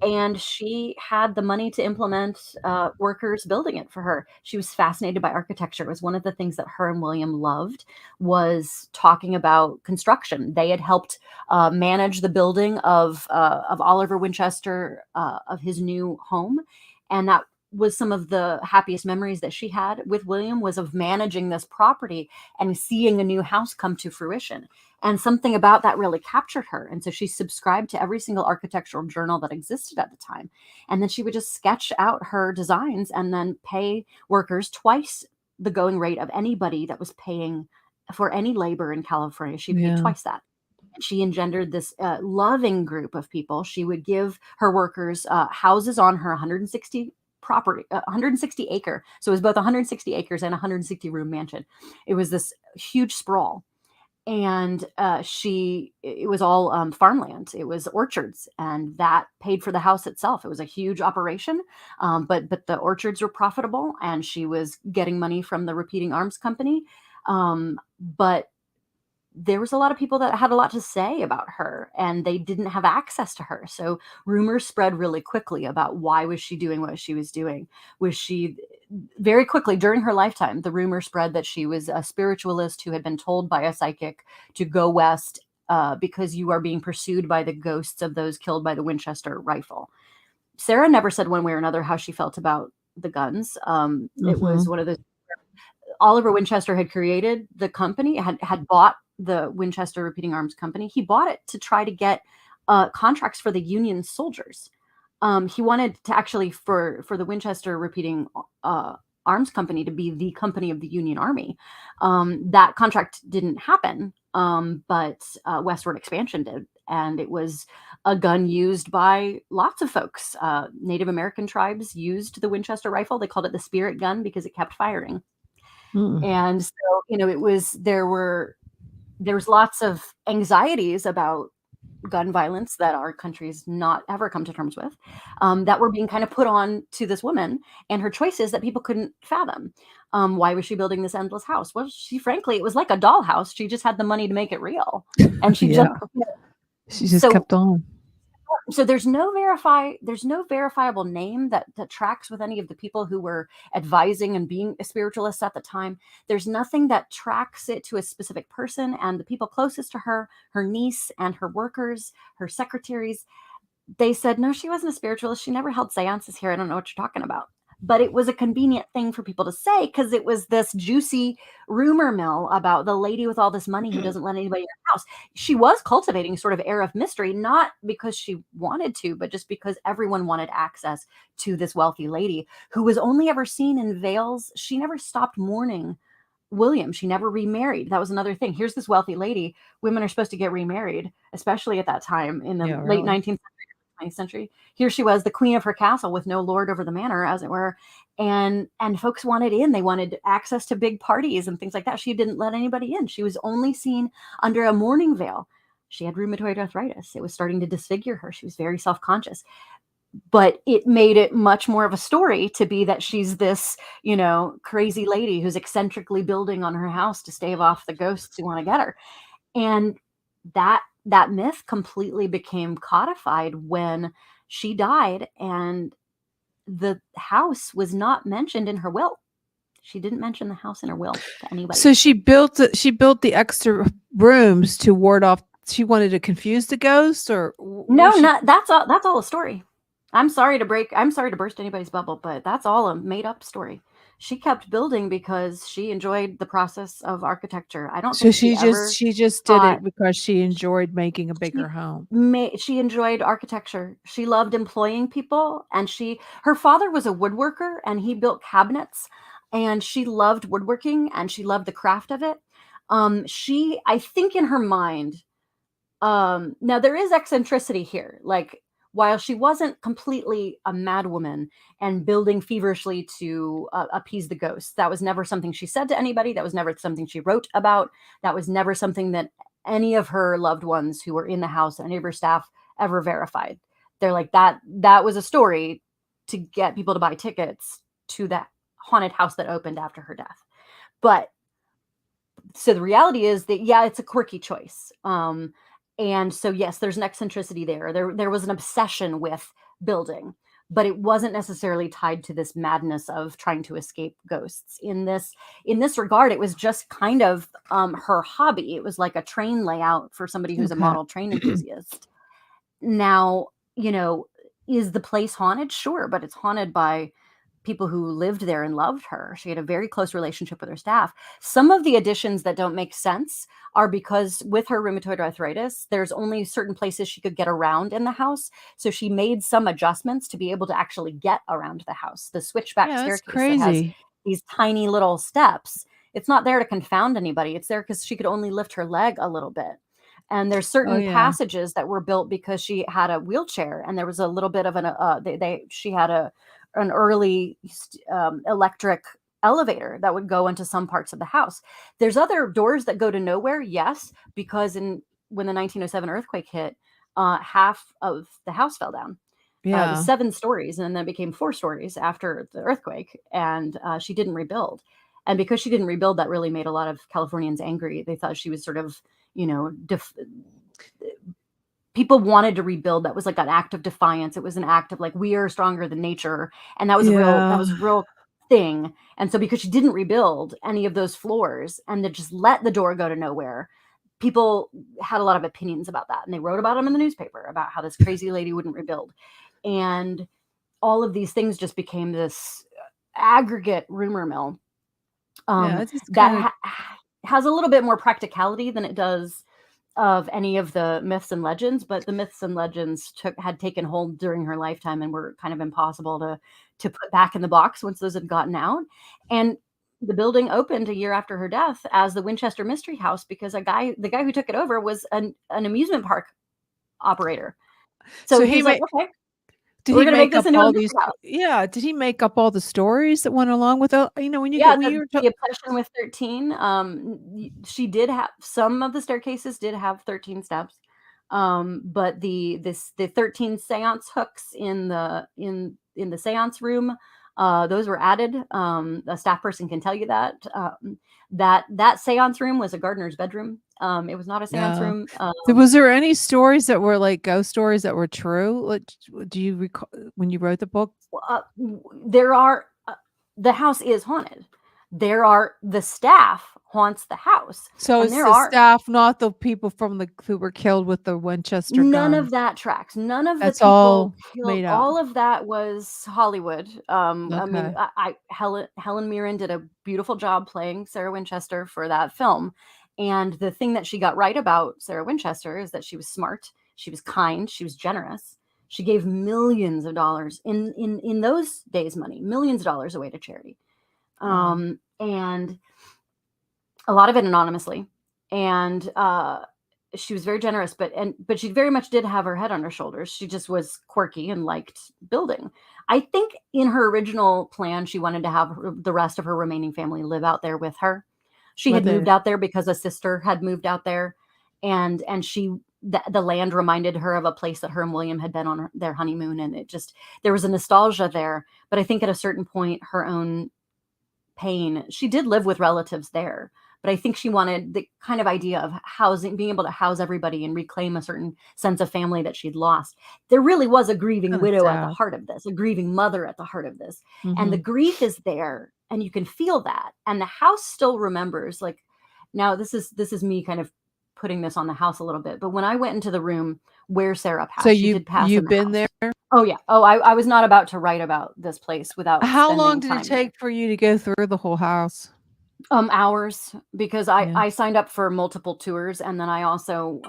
and she had the money to implement workers building it for her. She was fascinated by architecture. It was one of the things that her and William loved, was talking about construction. They had helped manage the building of Oliver Winchester, of his new home, and that was some of the happiest memories that she had with William, was of managing this property and seeing a new house come to fruition. And something about that really captured her. And so she subscribed to every single architectural journal that existed at the time. And then she would just sketch out her designs and then pay workers twice the going rate of anybody that was paying for any labor in California. She paid Yeah. twice that. And she engendered this loving group of people. She would give her workers houses on her 160 acre. So it was both 160 acres and a 160 room mansion. It was this huge sprawl. And it was all farmland. It was orchards, and that paid for the house itself. It was a huge operation, but the orchards were profitable, and she was getting money from the Repeating Arms Company. But there was a lot of people that had a lot to say about her, and they didn't have access to her. So rumors spread really quickly about why was she doing what she was doing. Was she Very quickly during her lifetime, the rumor spread that she was a spiritualist who had been told by a psychic to go west because you are being pursued by the ghosts of those killed by the Winchester rifle. Sarah never said one way or another how she felt about the guns. It was Mhm. one of those. Oliver Winchester had created the company, had bought the Winchester Repeating Arms Company. He bought it to try to get contracts for the Union soldiers. He wanted to actually for the Winchester Repeating Arms Company to be the company of the Union Army. That contract didn't happen, but westward expansion did. And it was a gun used by lots of folks. Native American tribes used the Winchester rifle. They called it the spirit gun because it kept firing. Mm. And so, there was lots of anxieties about gun violence that our country's not ever come to terms with, that were being kind of put on to this woman and her choices that people couldn't fathom. Why was she building this endless house? Well, frankly, it was like a dollhouse. She just had the money to make it real. And she just, Yeah. She just so kept on. so there's no verifiable name that tracks with any of the people who were advising and being spiritualists at the time. There's nothing that tracks it to a specific person, and the people closest to her, her niece and her workers, her secretaries, they said, no, she wasn't a spiritualist. She never held seances here. I don't know what you're talking about. But it was a convenient thing for people to say because it was this juicy rumor mill about the lady with all this money who doesn't let anybody in her house. She was cultivating sort of air of mystery, not because she wanted to, but just because everyone wanted access to this wealthy lady who was only ever seen in veils. She never stopped mourning William. She never remarried. That was another thing. Here's this wealthy lady. Women are supposed to get remarried, especially at that time in the Yeah, late really. 19th 20th century. Here she was, the queen of her castle with no lord over the manor, as it were. And folks wanted in. They wanted access to big parties and things like that. She didn't let anybody in. She was only seen under a mourning veil. She had rheumatoid arthritis. It was starting to disfigure her. She was very self-conscious. But it made it much more of a story to be that she's this, crazy lady who's eccentrically building on her house to stave off the ghosts who want to get her. And that myth completely became codified when she died, and the house was not mentioned in her will. She didn't mention the house in her will to anybody. So she built the extra rooms to ward off. She wanted to confuse the ghosts, or no, that's all a story. I'm sorry to burst anybody's bubble, but that's all a made up story. She kept building because she enjoyed the process of architecture. I don't So think she just did it because she enjoyed making a bigger home. She enjoyed architecture. She loved employing people, and her father was a woodworker, and he built cabinets, and she loved woodworking, and she loved the craft of it. I think in her mind, now there is eccentricity here. Like, while she wasn't completely a madwoman and building feverishly to appease the ghosts, that was never something she said to anybody. That was never something she wrote about. That was never something that any of her loved ones who were in the house, any of her staff, ever verified. They're like, that was a story to get people to buy tickets to that haunted house that opened after her death. But so the reality is that, yeah, it's a quirky choice. And so, yes, there's an eccentricity there. There was an obsession with building, but it wasn't necessarily tied to this madness of trying to escape ghosts. In this regard, it was just kind of her hobby. It was like a train layout for somebody who's a model train enthusiast. Now, is the place haunted? Sure, but it's haunted by people who lived there and loved her. She had a very close relationship with her staff. Some of the additions that don't make sense are because with her rheumatoid arthritis, there's only certain places she could get around in the house. So she made some adjustments to be able to actually get around the house. The switchback staircase that has these tiny little steps, it's not there to confound anybody. It's there because she could only lift her leg a little bit. And there's certain passages that were built because she had a wheelchair, and there was a little bit of she had an early electric elevator that would go into some parts of the house. There's other doors that go to nowhere, yes, because when the 1907 earthquake hit, half of the house fell down. It was 7 stories, and then it became 4 stories after the earthquake, and she didn't rebuild. And because she didn't rebuild, that really made a lot of Californians angry. They thought she was sort of, people wanted to rebuild. That was like an act of defiance. It was an act of like, we are stronger than nature. And that was a real thing. And so because she didn't rebuild any of those floors and then just let the door go to nowhere, people had a lot of opinions about that. And they wrote about them in the newspaper about how this crazy lady wouldn't rebuild. And all of these things just became this aggregate rumor mill that has a little bit more practicality than it does of any of the myths and legends, but the myths and legends had taken hold during her lifetime and were kind of impossible to put back in the box once those had gotten out. And the building opened a year after her death as the Winchester Mystery House because the guy who took it over was an amusement park operator. So he's like, okay, we're going to make this into a mystery house. Yeah. Did he make up all the stories that went along with it? When you the obsession with 13, she did have some of the staircases did have 13 steps. But the 13 seance hooks in the seance room, those were added. A staff person can tell you that that seance room was a gardener's bedroom. It was not a seance room. Was there any stories that were like ghost stories that were true? Do you recall when you wrote the book? There are. The house is haunted. There are the staff haunts the house. So And it's there the are staff, not the people who were killed with the Winchester none of guns. that tracks. None of the That's people all killed. made up. All of that was Hollywood. I mean, Okay. Helen Mirren did a beautiful job playing Sarah Winchester for that film. And the thing that she got right about Sarah Winchester is that she was smart, she was kind, she was generous. She gave millions of dollars in those days money, millions of dollars away to charity. Wow. And a lot of it anonymously. And she was very generous, but she very much did have her head on her shoulders. She just was quirky and liked building. I think in her original plan, she wanted to have the rest of her remaining family live out there with her. She had With moved it. out there because a sister had moved out there, and the land reminded her of a place that her and William had been on their honeymoon, and there was a nostalgia there. But I think at a certain point, her own pain, she did live with relatives there, but I think she wanted the kind of idea of housing, being able to house everybody and reclaim a certain sense of family that she'd lost. There really was a grieving Kinda widow at the sad. heart of this, a grieving mother at the heart of this. And the Mhm. grief is there, and you can feel that. And the house still remembers, like, now this is me kind of putting this on the house a little bit, but when I went into the room where Sarah So passed, she did pass in you've the been house. there? Oh yeah. Oh, I was not about to write about this place without How long spending did it time there. take for you to go through the whole house? Hours, because I Yeah. I signed up for multiple tours, and then I also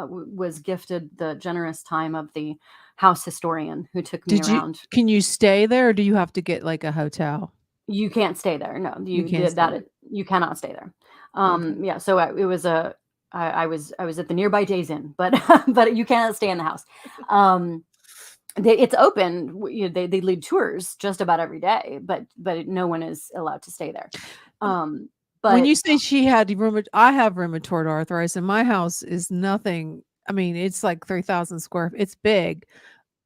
was gifted the generous time of the house historian who took me around. Can you stay there, or do you have to get, like, a hotel? You can't stay there. No, You you can't did stay that. there. You cannot stay there. Okay. Yeah. So it was I was at the nearby Days Inn, but but you cannot stay in the house. Um, it's open. They lead tours just about every day, but no one is allowed to stay there. Um, When but you say she had I have rheumatoid arthritis, and my house is nothing. I mean, it's like 3,000 it's big,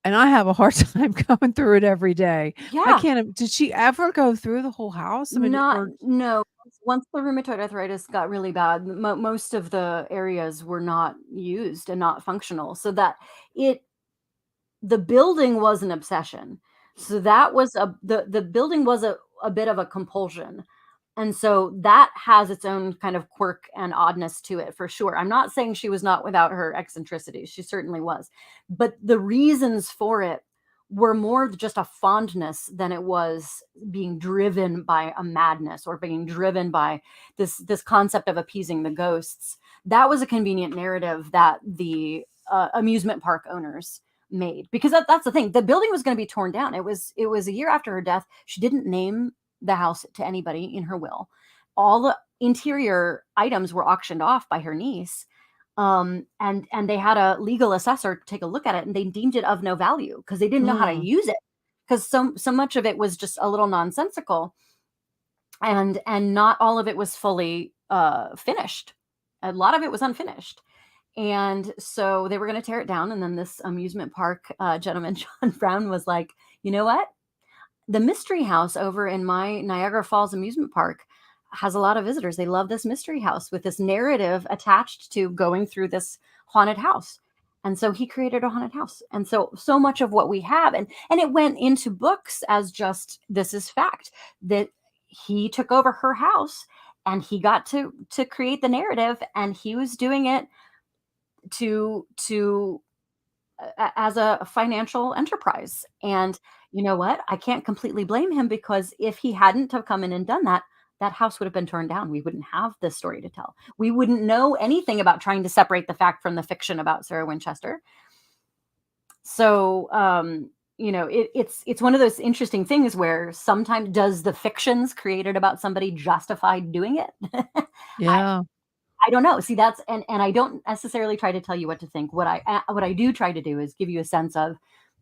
and I have a hard time going through it every day. I yeah. can't did she ever go through the whole house? I mean, Not or no. Once the rheumatoid arthritis got really bad, most of the areas were not used and not functional, so that it the building was an obsession. So that was the building was a bit of a compulsion. And so that has its own kind of quirk and oddness to it for sure. I'm not saying she was not without her eccentricities. She certainly was. But the reasons for it were more of just a fondness than it was being driven by a madness or being driven by this concept of appeasing the ghosts. That was a convenient narrative that the amusement park owners made, because that's the thing. The building was going to be torn down. It was a year after her death. She didn't name the house to anybody in her will. All the interior items were auctioned off by her niece. And they had a legal assessor take a look at it, and they deemed it of no value because they didn't know how to mm, use it, because so much of it was just a little nonsensical, and not all of it was fully finished. A lot of it was unfinished. And so they were going to tear it down. And then this amusement park gentleman, John Brown, was like, you know what? The mystery house over in my Niagara Falls amusement park has a lot of visitors. They love this mystery house with this narrative attached to going through this haunted house. And so he created a haunted house. And so much of what we have, and it went into books as just, this is fact, that he took over her house and he got to create the narrative, and he was doing it to as a financial enterprise. And you know what? I can't completely blame him, because if he hadn't have come in and done that, that house would have been torn down. We wouldn't have this story to tell. We wouldn't know anything about trying to separate the fact from the fiction about Sarah Winchester. So, it's one of those interesting things where sometimes, does the fictions created about somebody justify doing it? yeah. I don't know. See, that's, and I don't necessarily try to tell you what to think. What I do try to do is give you a sense of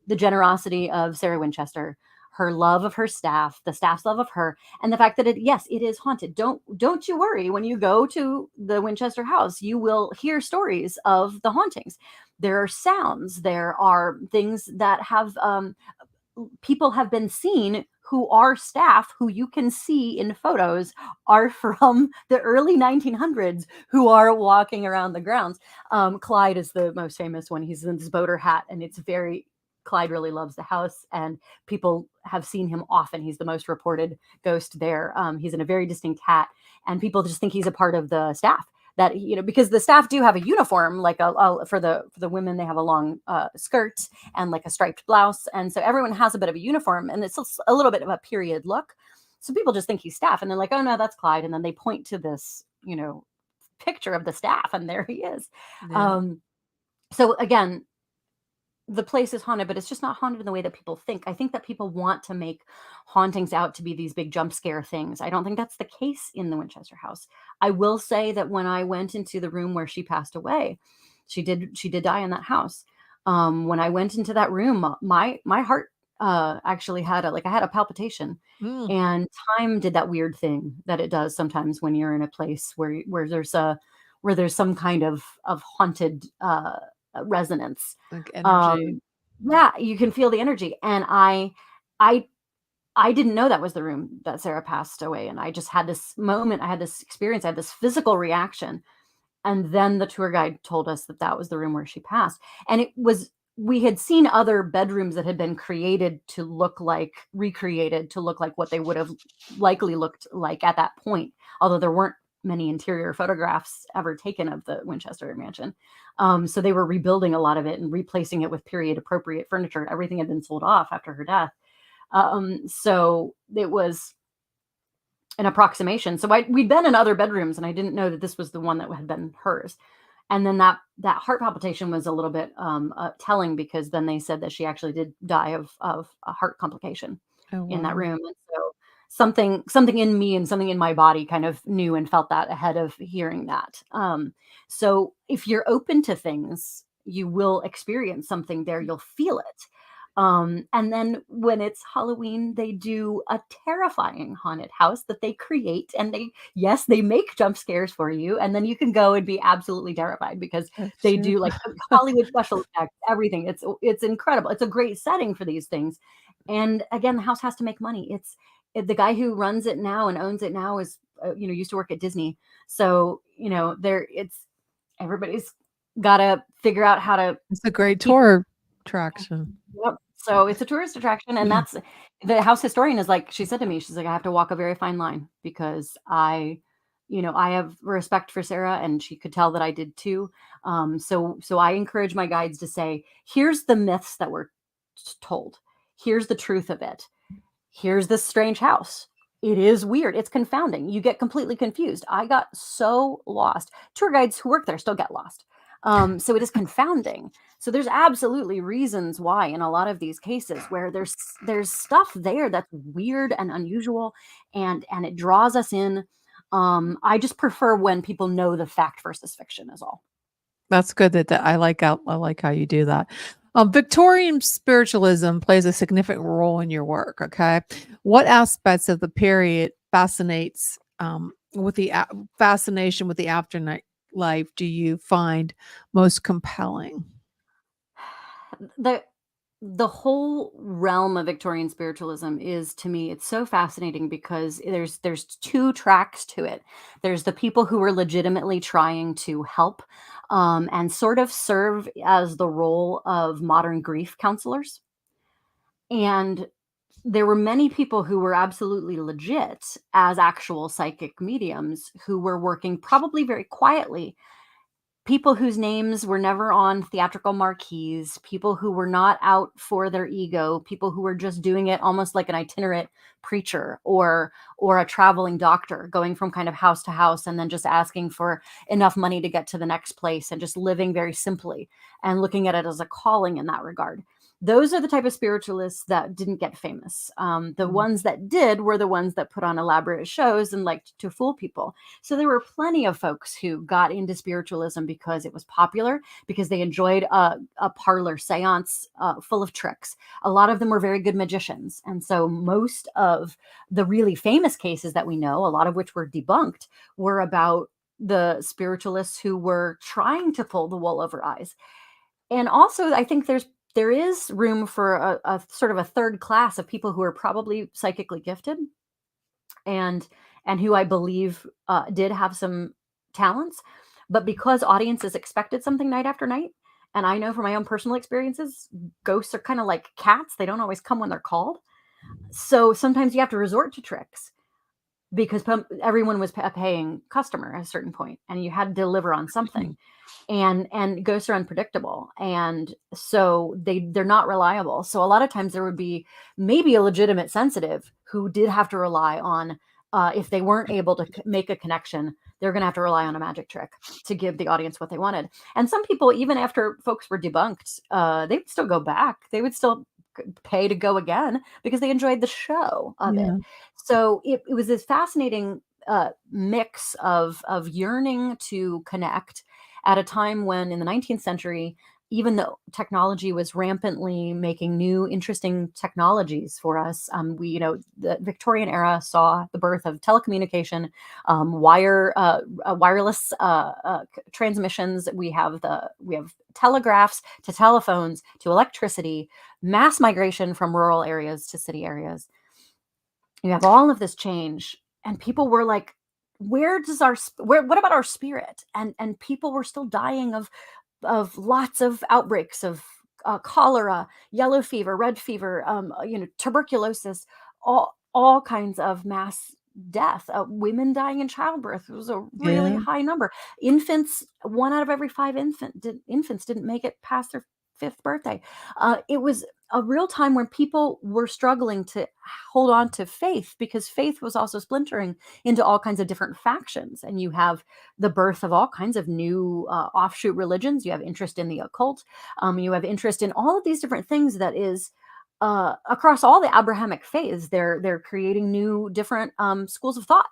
the generosity of Sarah Winchester, her love of her staff, the staff's love of her, and the fact that yes, it is haunted. Don't you worry. When you go to the Winchester house, you will hear stories of the hauntings. There are sounds. There are things that have people have been seen who are staff, who you can see in photos, are from the early 1900s, who are walking around the grounds. Clyde is the most famous one. He's in this boater hat, and it's very Clyde really loves the house, and people have seen him often. He's the most reported ghost there. He's in a very distinct hat, and people just think he's a part of the staff. That, because the staff do have a uniform, like for the women, they have a long skirt and like a striped blouse, and so everyone has a bit of a uniform, and it's a little bit of a period look. So people just think he's staff, and they're like, "Oh no, that's Clyde," and then they point to this, picture of the staff, and there he is. Yeah. So again, the place is haunted, but it's just not haunted in the way that people think. I think that people want to make hauntings out to be these big jump scare things. I don't think that's the case in the Winchester house. I will say that when I went into the room where she passed away, she did die in that house. When I went into that room, my heart actually had I had a palpitation, Mm. and time did that weird thing that it does sometimes when you're in a place where there's some kind of haunted resonance. Like energy. um yeah, you can feel the energy, and I I didn't know that was the room that Sarah passed away in. I just had this moment, I had this experience, I had this physical reaction, and then the tour guide told us that that was the room where she passed. And we had seen other bedrooms that had been recreated to look like what they would have likely looked like at that point, although there weren't many interior photographs ever taken of the Winchester mansion. So they were rebuilding a lot of it and replacing it with period appropriate furniture. Everything had been sold off after her death. So it was an approximation. So we'd been in other bedrooms, and I didn't know that this was the one that had been hers. And then that heart palpitation was a little bit telling, because then they said that she actually did die of a heart complication Oh, in that wow. room. And so something in me and something in my body kind of knew and felt that ahead of hearing that. So if you're open to things, you will experience something there. You'll feel it. And then when it's Halloween, they do a terrifying haunted house that they create, and they make jump scares for you, and then you can go and be absolutely terrified, because That's they true. do like Hollywood special effects, everything. It's incredible. It's a great setting for these things. And again, the house has to make money. The guy who runs it now and owns it now is used to work at Disney. So, everybody's got to figure out how to It's a great keep. tour attraction. Yep. So it's a tourist attraction, and that's the house historian is like, she said to me, she's like, I have to walk a very fine line, because I have respect for Sarah, and she could tell that I did too. So I encourage my guides to say, here's the myths that were told. Here's the truth of it. Here's this strange house. It is weird. It's confounding. You get completely confused. I got so lost. Tour guides who work there still get lost. So it is confounding. So there's absolutely reasons why in a lot of these cases where there's stuff there that's weird and unusual, and it draws us in. I just prefer when people know the fact versus fiction is all. That's good that I like how you do that. Victorian spiritualism plays a significant role in your work. Okay, what aspects of the period fascination with the afterlife do you find most compelling? The whole realm of Victorian spiritualism is, to me, it's so fascinating, because there's two tracks to it. There's the people who were legitimately trying to help, and sort of serve as the role of modern grief counselors. And there were many people who were absolutely legit as actual psychic mediums, who were working probably very quietly, people whose names were never on theatrical marquees, people who were not out for their ego, people who were just doing it almost like an itinerant preacher, or a traveling doctor, going from kind of house to house, and then just asking for enough money to get to the next place, and just living very simply and looking at it as a calling in that regard. Those are the type of spiritualists that didn't get famous. The Mm. ones that did were the ones that put on elaborate shows and liked to fool people. So there were plenty of folks who got into spiritualism because it was popular, because they enjoyed a parlor seance full of tricks. A lot of them were very good magicians. And so most of the really famous cases that we know, a lot of which were debunked, were about the spiritualists who were trying to pull the wool over eyes. And also, I think there is room for a sort of a third class of people who are probably psychically gifted, and who I believe did have some talents, but because audiences expected something night after night, And I know from my own personal experiences, ghosts are kind of like cats. They don't always come when they're called. So sometimes you have to resort to tricks because everyone was a paying customer at a certain point, and you had to deliver on something. And ghosts are unpredictable, and so they're not reliable. So a lot of times there would be maybe a legitimate sensitive who did have to rely on, if they weren't able to make a connection, they're going to have to rely on a magic trick to give the audience what they wanted. And some people, even after folks were debunked, they would still go back. They would still pay to go again because they enjoyed the show of it. So it was this fascinating mix of yearning to connect at a time when, in the 19th century, even though technology was rampantly making new, interesting technologies for us, the Victorian era saw the birth of telecommunication, wireless transmissions. We have telegraphs to telephones to electricity, mass migration from rural areas to city areas. You have all of this change, and people were like, what about our spirit? And people were still dying of lots of outbreaks of cholera, yellow fever, red fever, tuberculosis, all kinds of mass death. Women dying in childbirth was a really high number. Infants, 1 out of every 5 infants didn't make it past their 5th birthday. It was a real time when people were struggling to hold on to faith, because faith was also splintering into all kinds of different factions. And you have the birth of all kinds of new offshoot religions. You have interest in the occult. You have interest in all of these different things that is across all the Abrahamic faiths. They're creating new different schools of thought.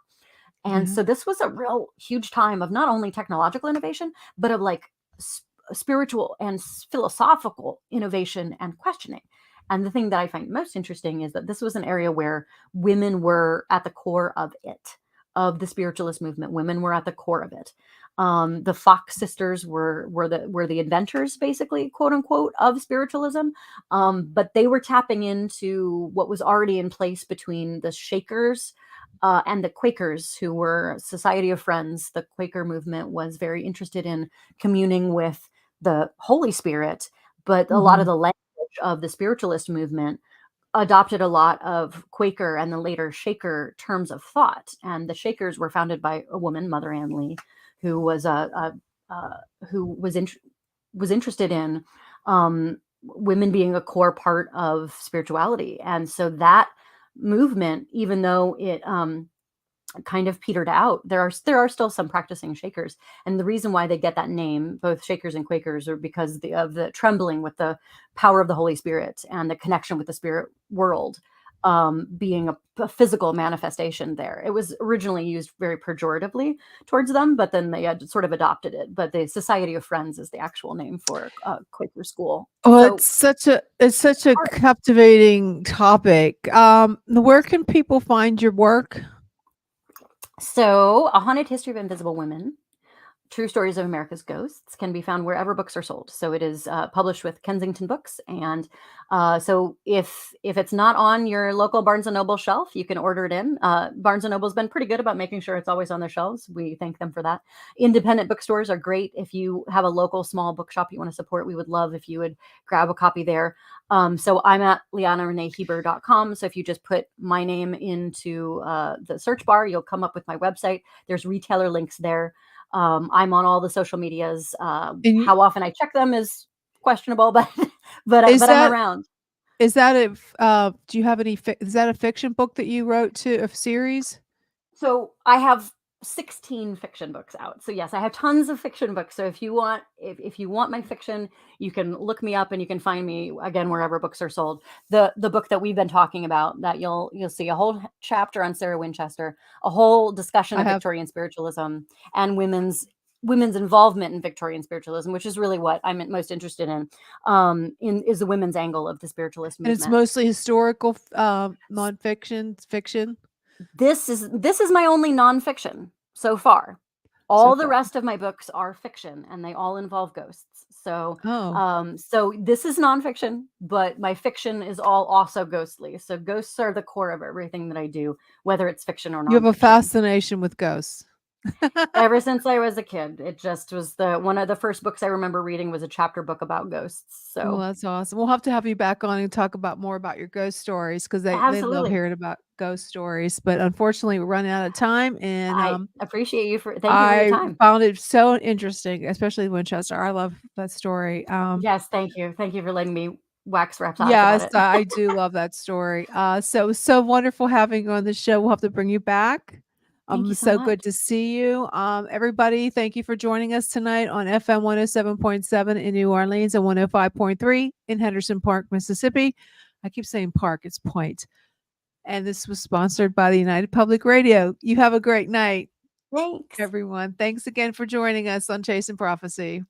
And so this was a real huge time of not only technological innovation, but of like spiritual and philosophical innovation and questioning. And the thing that I find most interesting is that this was an area where women were at the core of the spiritualist movement. Women were at the core of it. The Fox sisters were the inventors, basically, quote unquote, of spiritualism. But they were tapping into what was already in place between the Shakers and the Quakers, who were Society of Friends. The Quaker movement was very interested in communing with the Holy Spirit, but a lot of the language of the spiritualist movement adopted a lot of Quaker and the later Shaker terms of thought. And the Shakers were founded by a woman, Mother Ann Lee, who was interested in women being a core part of spirituality. And so that movement, even though it kind of petered out, there are still some practicing Shakers, and the reason why they get that name, both Shakers and Quakers, are because of the trembling with the power of the Holy Spirit and the connection with the spirit world, being a physical manifestation there. It was originally used very pejoratively towards them, but then they had sort of adopted it. But the Society of Friends is the actual name for Quaker school. Well, so, it's such a captivating topic. Where can people find your work? So, A Haunted History of Invisible Women, True Stories of America's Ghosts, can be found wherever books are sold. So it is published with Kensington Books. And so if it's not on your local Barnes & Noble shelf, you can order it in. Barnes & Noble's been pretty good about making sure it's always on their shelves. We thank them for that. Independent bookstores are great. If you have a local small bookshop you want to support, we would love if you would grab a copy there. So I'm at leannarenehieber.com. So if you just put my name into the search bar, you'll come up with my website. There's retailer links there. I'm on all the social medias. How often I check them is questionable, but I'm around. Is that do you have any? Is that a fiction book that you wrote to a series? So I have 16 fiction books out. So yes, I have tons of fiction books. So if you want my fiction, you can look me up and you can find me again wherever books are sold. The book that we've been talking about, that you'll see a whole chapter on Sarah Winchester, a whole discussion of Victorian spiritualism and women's involvement in Victorian spiritualism, which is really what I'm most interested in is the women's angle of the spiritualist movement. And it's mostly historical nonfiction, fiction. This is my only nonfiction so far. All the rest of my books are fiction, and they all involve ghosts. So, so this is nonfiction, but my fiction is all also ghostly. So ghosts are the core of everything that I do, whether it's fiction or not. You have a fascination with ghosts. Ever since I was a kid, it just was one of the first books I remember reading was a chapter book about ghosts. Well, So that's awesome. We'll have to have you back on and talk about more about your ghost stories because they love absolutely. hearing about ghost stories. But unfortunately, we're running out of time, and I appreciate you for thank you for your I time. found it so interesting, especially Winchester. I love that story. Yes, thank you. Thank you for letting me wax rhapsodic about Yes, it. I do love that story. So it was so wonderful having you on the show. We'll have to bring you back. Thank you so So much. good to see you. Everybody, thank you for joining us tonight on FM 107.7 in New Orleans and 105.3 in Henderson Park, Mississippi. I keep saying park, it's point. And this was sponsored by the United Public Radio. You have a great night, Thanks. everyone. Thanks again for joining us on Chasing Prophecy.